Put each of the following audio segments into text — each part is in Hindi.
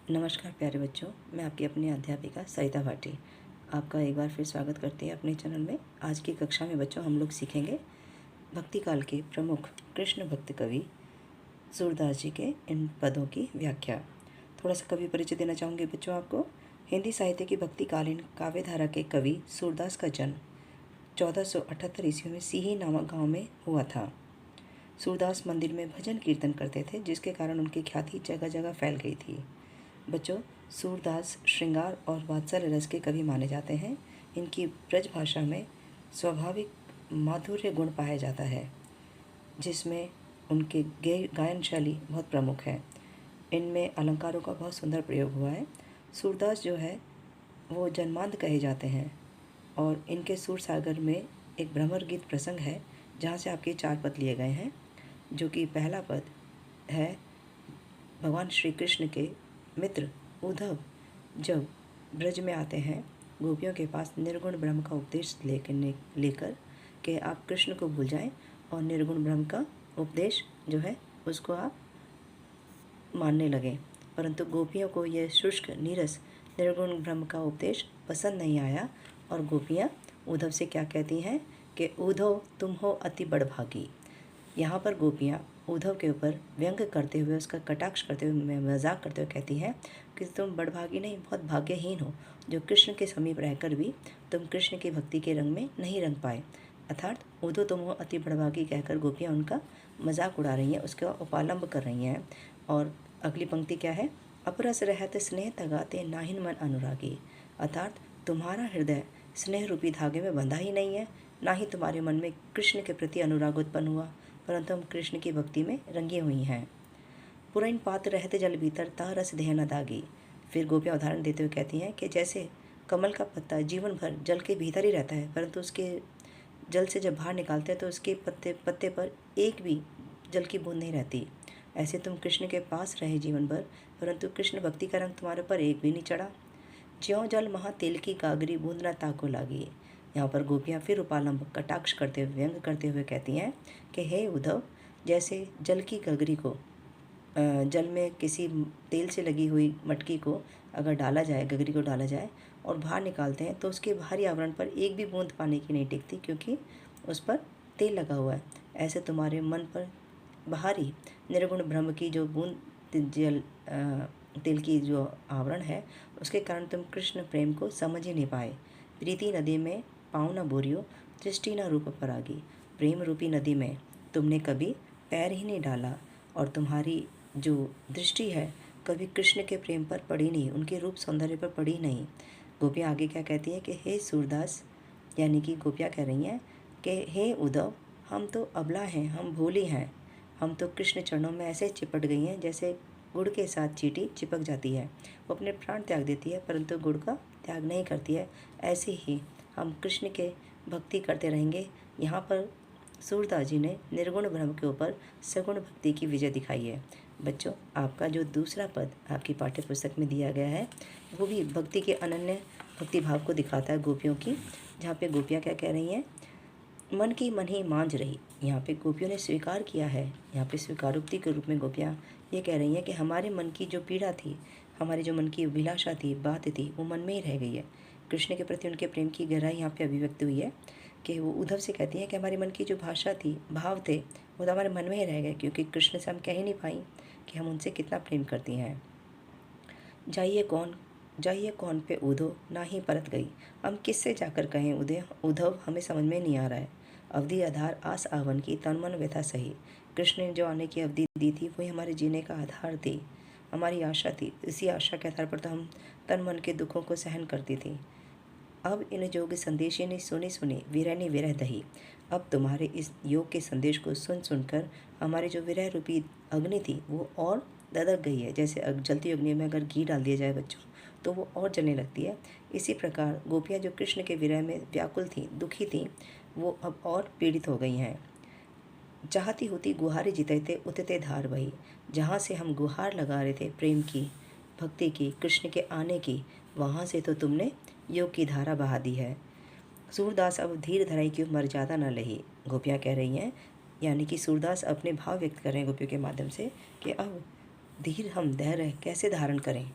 नमस्कार प्यारे बच्चों, मैं आपकी अपनी अध्यापिका सरिता भाटी आपका एक बार फिर स्वागत करते हैं अपने चैनल में। आज की कक्षा में बच्चों हम लोग सीखेंगे भक्ति काल के प्रमुख कृष्ण भक्त कवि सूरदास जी के इन पदों की व्याख्या। थोड़ा सा कवि परिचय देना चाहूँगी बच्चों आपको। हिंदी साहित्य की भक्तिकालीन काव्यधारा के कवि सूरदास का जन्म 1478 ईस्वी में सीही नामक गाँव में हुआ था। सूरदास मंदिर में भजन कीर्तन करते थे, जिसके कारण उनकी ख्याति जगह जगह फैल गई थी। बच्चों, सूरदास श्रृंगार और वात्सल्य रस के कवि माने जाते हैं। इनकी ब्रज भाषा में स्वाभाविक माधुर्य गुण पाया जाता है, जिसमें उनके गायन शैली बहुत प्रमुख है। इनमें अलंकारों का बहुत सुंदर प्रयोग हुआ है। सूरदास जो है वो जन्मांध कहे जाते हैं और इनके सूर सागर में एक भ्रमर गीत प्रसंग है, जहाँ से आपके 4 पद लिए गए हैं। जो कि पहला पद है, भगवान श्री कृष्ण के मित्र उद्धव जब ब्रज में आते हैं गोपियों के पास निर्गुण ब्रह्म का उपदेश लेकर कि आप कृष्ण को भूल जाएं और निर्गुण ब्रह्म का उपदेश जो है उसको आप मानने लगें। परंतु गोपियों को यह शुष्क नीरस निर्गुण ब्रह्म का उपदेश पसंद नहीं आया और गोपियाँ उद्धव से क्या कहती हैं कि उद्धव तुम हो अति बड़भागी। यहाँ पर गोपियाँ उद्धव के ऊपर व्यंग करते हुए, उसका कटाक्ष करते हुए, मजाक करते हुए कहती हैं कि तुम बड़भागी नहीं, बहुत भाग्यहीन हो, जो कृष्ण के समीप रहकर भी तुम कृष्ण की भक्ति के रंग में नहीं रंग पाए। अर्थात उद्धव तुम हो अति बड़भागी कहकर गोपियाँ उनका मजाक उड़ा रही हैं, उसका उपालंब कर रही हैं। और अगली पंक्ति क्या है, अपरस रहत स्नेह तगाते नाहिन मन अनुरागी। अर्थात तुम्हारा हृदय स्नेह रूपी धागे में बंधा ही नहीं है, ना ही तुम्हारे मन में कृष्ण के प्रति अनुराग उत्पन्न हुआ, परंतु हम कृष्ण की भक्ति में रंगी हुई हैं। पुरैन पात्र रहते जल भीतर ता रस देह न दागी। फिर गोपियाँ उदाहरण देते हुए कहती हैं कि जैसे कमल का पत्ता जीवन भर जल के भीतर ही रहता है, परंतु उसके जल से जब बाहर निकालते हैं तो उसके पत्ते पर एक भी जल की बूंद नहीं रहती। ऐसे तुम कृष्ण के पास रहे जीवन भर, परंतु कृष्ण भक्ति का रंग तुम्हारे पर एक भी नहीं चढ़ा। ज्यों जल महा तेल की गागरी बूंद न ताको लागी। यहाँ पर गोपियाँ फिर उपालंब कटाक्ष करते हुए, व्यंग करते हुए कहती हैं कि हे उद्धव, जैसे जल की गगरी को जल में किसी तेल से लगी हुई मटकी को अगर डाला जाए, गगरी को डाला जाए और बाहर निकालते हैं तो उसके बाहरी आवरण पर एक भी बूंद पानी की नहीं टिकती, क्योंकि उस पर तेल लगा हुआ है। ऐसे तुम्हारे मन पर बाहरी निर्गुण ब्रह्म की जो बूंद जल तेल की जो आवरण है, उसके कारण तुम कृष्ण प्रेम को समझ ही नहीं पाए। प्रीति नदी में पाँव न बोरियो, दृष्टि न रूप परागी। प्रेम रूपी नदी में तुमने कभी पैर ही नहीं डाला और तुम्हारी जो दृष्टि है कभी कृष्ण के प्रेम पर पड़ी नहीं, उनके रूप सौंदर्य पर पड़ी नहीं। गोपियाँ आगे क्या कहती है कि हे सूरदास, यानी कि गोपियाँ कह रही हैं कि हे उद्धव, हम तो अबला हैं, हम भोली हैं, हम तो कृष्ण चरणों में ऐसे चिपट गई हैं जैसे गुड़ के साथ चींटी चिपक जाती है। वो अपने प्राण त्याग देती है परंतु गुड़ का त्याग नहीं करती है। ऐसे ही हम कृष्ण के भक्ति करते रहेंगे। यहाँ पर सूरदास जी ने निर्गुण ब्रह्म के ऊपर सगुण भक्ति की विजय दिखाई है। बच्चों, आपका जो दूसरा पद आपकी पाठ्य पुस्तक में दिया गया है वो भी भक्ति के अनन्य भक्ति भाव को दिखाता है गोपियों की, जहाँ पे गोपियाँ क्या कह रही हैं, मन की मन ही मांझ रही। यहाँ पे गोपियों ने स्वीकार किया है, यहाँ पे स्वीकारोक्ति के रूप में गोपियाँ ये कह रही हैं कि हमारे मन की जो पीड़ा थी, हमारी जो मन की अभिलाषा थी, बात थी, वो मन में ही रह गई है। कृष्ण के प्रति उनके प्रेम की गहराई यहाँ पे अभिव्यक्त हुई है कि वो उद्धव से कहती हैं कि हमारे मन की जो भाषा थी, भाव थे, वो तो हमारे मन में ही रह गए, क्योंकि कृष्ण से हम कह ही नहीं पाई कि हम उनसे कितना प्रेम करती हैं। जाइए कौन पे उद्धव ना ही परत गई। हम किससे जाकर कहें उद्धव, हमें समझ में नहीं आ रहा है। अवधि आधार आस आवन की तन मन व्यथा सही। कृष्ण ने जो आने की अवधि दी थी वही हमारे जीने का आधार थी, हमारी आशा थी। इसी आशा के आधार पर तो हम तन मन के दुखों को सहन करती थी। अब इन जोग संदेश ने सुनी विरह विरह दही। अब तुम्हारे इस योग के संदेश को सुन सुनकर हमारी जो विरह रूपी अग्नि थी वो और ददक गई है। जैसे जलती अग्नि में अगर घी डाल दिया जाए बच्चों तो वो और जलने लगती है। इसी प्रकार गोपियाँ जो कृष्ण के विरह में व्याकुल थीं, दुखी थीं, वो अब और पीड़ित हो गई हैं। चाहती होती गुहारे जितते उतते धार वही। जहाँ से हम गुहार लगा रहे थे प्रेम की, भक्ति की, कृष्ण के आने की, वहाँ से तो तुमने योग की धारा बहा दी है। सूरदास अब धीर धराई की मर्यादा न लही। गोपियाँ कह रही हैं, यानी कि सूरदास अपने भाव व्यक्त कर रहे हैं गोपियों के माध्यम से कि अब धीर हम धैर्य कैसे धारण करें,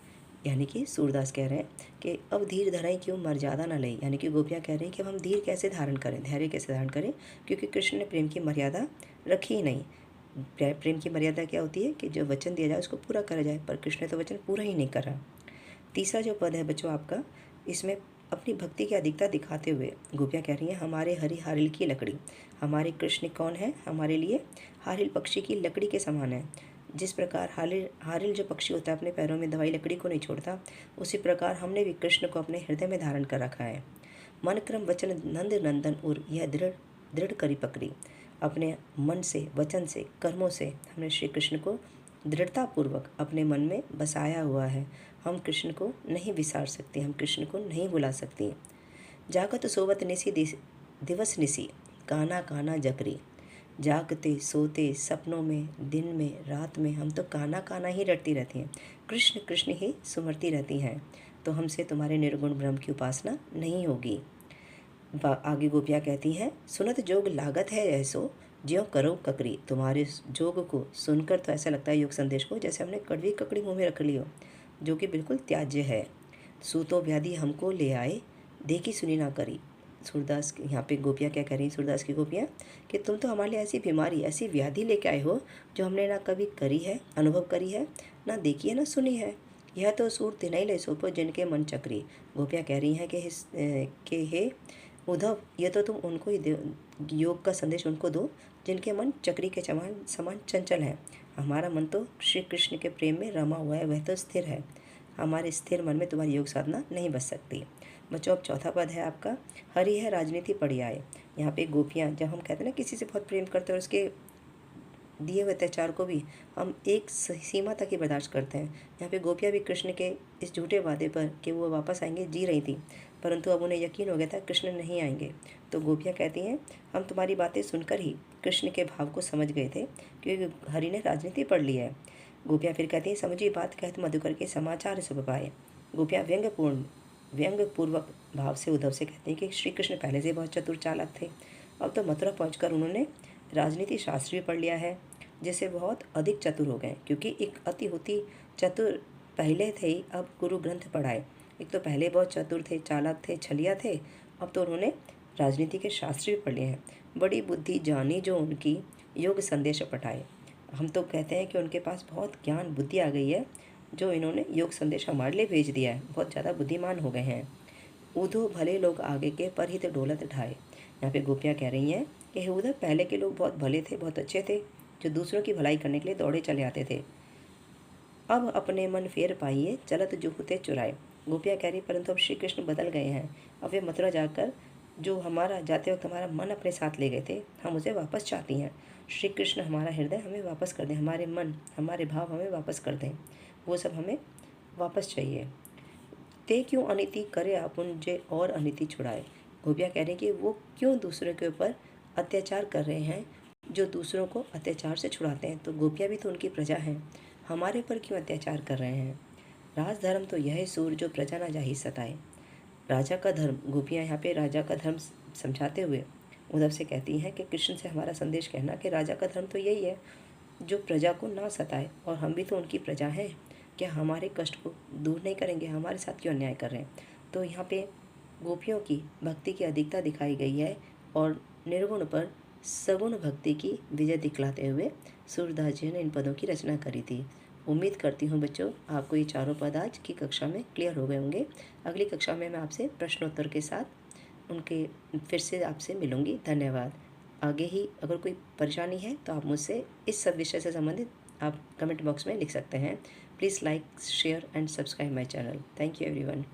यानी कि सूरदास कह रहे हैं कि अब धीर धराई क्यों मर्यादा न लई, यानी कि गोपियाँ कह रही हैं कि अब हम धीर कैसे धारण करें, धैर्य कैसे धारण करें, क्योंकि कृष्ण ने प्रेम की मर्यादा रखी ही नहीं। प्रेम की मर्यादा क्या होती है कि जो वचन दिया जाए उसको पूरा करा जाए, पर कृष्ण ने तो वचन पूरा ही नहीं करा। तीसरा जो पद है बच्चों आपका, इसमें अपनी भक्ति की अधिकता दिखाते हुए गोपियाँ कह रही हैं हमारे हरि हारिल की लकड़ी, हमारे कृष्ण कौन है, हमारे लिए हारिल पक्षी की लकड़ी के समान है। जिस प्रकार हारिल जो पक्षी होता है अपने पैरों में दवाई लकड़ी को नहीं छोड़ता, उसी प्रकार हमने भी कृष्ण को अपने हृदय में धारण कर रखा है। मन क्रम वचन नंद नंदन और यह दृढ़ दृढ़ करी पकड़ी, अपने मन से, वचन से, कर्मों से हमने श्री कृष्ण को दृढ़तापूर्वक अपने मन में बसाया हुआ है। हम कृष्ण को नहीं विसार सकते, हम कृष्ण को नहीं भुला सकते। जागत सोवत निसी दिवस निसी, काना काना जकरी, जागते सोते सपनों में, दिन में, रात में हम तो काना काना ही रटती रहती हैं, कृष्ण कृष्ण ही सुमरती रहती हैं। तो हमसे तुम्हारे निर्गुण ब्रह्म की उपासना नहीं होगी। आगे गोपियाँ कहती हैं सुनत जोग लागत है ऐसो, ज्यों करो ककरी। तुम्हारे जोग को सुनकर तो ऐसा लगता है, योग संदेश को, जैसे हमने कड़वी ककड़ी मुँह में रख ली हो, जो कि बिल्कुल त्याज्य है। सूतो व्याधि हमको ले आए, देखी सुनी ना करी। सूरदास यहाँ पे गोपियाँ क्या कह रही हैं, सूरदास की गोपियाँ, कि तुम तो हमारे लिए ऐसी बीमारी, ऐसी व्याधि लेके आए हो जो हमने ना कभी करी है, अनुभव करी है, ना देखी है, ना सुनी है। यह तो सूर तिनई ले सोपो जिनके मन चक्री। गोपियाँ कह रही हैं कि हे उद्धव, ये तो तुम उनको ही योग का संदेश उनको दो जिनके मन चक्री के समान चंचल है। हमारा मन तो श्री कृष्ण के प्रेम में रमा हुआ है, वह तो स्थिर है। हमारे स्थिर मन में तुम्हारी योग साधना नहीं बच सकती। बच्चों अब चौथा पद है आपका, हरि है राजनीति पड़ी आए। यहाँ पे गोपियाँ, जब हम कहते हैं ना किसी से बहुत प्रेम करते हैं और उसके दिए हुए अत्याचार को भी हम एक सीमा तक ही बर्दाश्त करते हैं। यहाँ पे गोपियाँ भी कृष्ण के इस झूठे वादे पर कि वो वापस आएंगे जी रही थी, परंतु अब उन्हें यकीन हो गया था कृष्ण नहीं आएंगे। तो गोपियाँ कहती हैं हम तुम्हारी बातें सुनकर ही कृष्ण के भाव को समझ गए थे, क्योंकि हरि ने राजनीति पढ़ ली है। गोपियाँ फिर कहती हैं समझी बात कहत मधुकर के समाचार सुभ पाए। गोपियाँ व्यंग्यपूर्वक भाव से उद्धव से कहते हैं कि श्री कृष्ण पहले से बहुत चतुर चालक थे, अब तो मथुरा पहुँचकर उन्होंने राजनीति शास्त्र भी पढ़ लिया है, जिससे बहुत अधिक चतुर हो गए। क्योंकि एक अति होती चतुर पहले थे ही, अब गुरु ग्रंथ पढ़ाए। एक तो पहले बहुत चतुर थे, चालाक थे, छलिया थे, अब तो उन्होंने राजनीति के शास्त्र भी पढ़ लिए हैं। बड़ी बुद्धि जानी जो उनकी, योग संदेश पठाए। हम तो कहते हैं कि उनके पास बहुत ज्ञान बुद्धि आ गई है, जो इन्होंने योग संदेश हमारे लिए भेज दिया है, बहुत ज़्यादा बुद्धिमान हो गए हैं। उधो भले लोग आगे के पर ही तो डोलत ढाए। यहाँ पे गोपियाँ कह रही हैं कि उधर पहले के लोग बहुत भले थे, बहुत अच्छे थे, जो दूसरों की भलाई करने के लिए दौड़े चले आते थे। अब अपने मन फेर पाइए, चलत जुहते चुराए। गोपियाँ कह रही परंतु अब श्री कृष्ण बदल गए हैं। अब वे मथुरा जाकर जो हमारा जाते वक्त हमारा मन अपने साथ ले गए थे, हम उसे वापस चाहती हैं। श्री कृष्ण हमारा हृदय हमें वापस कर दें, हमारे मन, हमारे भाव हमें वापस कर दें, वो सब हमें वापस चाहिए। ते क्यों अनिति करे अपुन जे और अनिति छुड़ाए। गोपियाँ कह रही हैं कि वो क्यों दूसरों के ऊपर अत्याचार कर रहे हैं, जो दूसरों को अत्याचार से छुड़ाते हैं। तो गोपियाँ भी तो उनकी प्रजा हैं, हमारे पर क्यों अत्याचार कर रहे हैं। राज धर्म तो यह सूर जो प्रजा न जाहि सताए। राजा का धर्म, गोपियाँ यहाँ पे राजा का धर्म समझाते हुए उद्धव से कहती हैं कि कृष्ण से हमारा संदेश कहना कि राजा का धर्म तो यही है जो प्रजा को ना सताए, और हम भी तो उनकी प्रजा हैं, क्या हमारे कष्ट को दूर नहीं करेंगे, हमारे साथ क्यों अन्याय कर रहे हैं। तो यहाँ पे गोपियों की भक्ति की अधिकता दिखाई गई है, और निर्गुण पर सगुण भक्ति की विजय दिखलाते हुए सूरदास जी ने इन पदों की रचना करी थी। उम्मीद करती हूँ बच्चों आपको ये चारों पद आज की कक्षा में क्लियर हो गए होंगे। अगली कक्षा में मैं आपसे प्रश्नोत्तर के साथ उनके फिर से आपसे मिलूँगी। धन्यवाद। आगे ही अगर कोई परेशानी है तो आप मुझसे इस सब विषय से संबंधित आप कमेंट बॉक्स में लिख सकते हैं। Please like, share and subscribe my channel. Thank you everyone.